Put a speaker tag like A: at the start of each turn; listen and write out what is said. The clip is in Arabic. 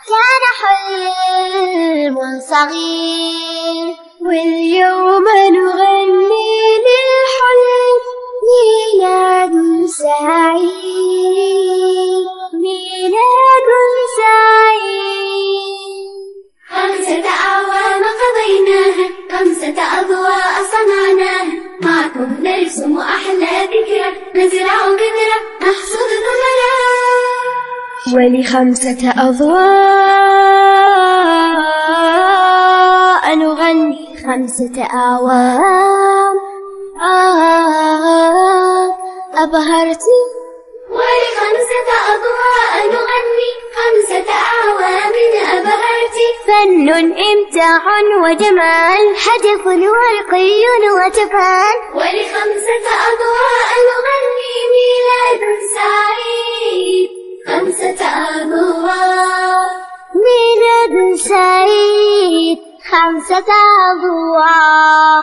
A: كان حلم صغير، واليوم نغني للحلم ميلاد سعيد، ميلاد سعيد.
B: 5 أعوام قضيناها، 5 أضواء صنعناها، معكم نرسم أحلى ذكرى، نزرع بذرة نحصد ثمرة.
A: ول5 أضواء نغني 5 أعوام أبهرتي.
B: ول5 أضواء نغني 5 أعوام أبهرتي.
A: فن إمتاع وجمال، هدف ورقي وتفان.
B: ول5 أضواء نغني ميلاد سعيد. 5 أضواء
A: ميلاد سعيد، 5 أضواء.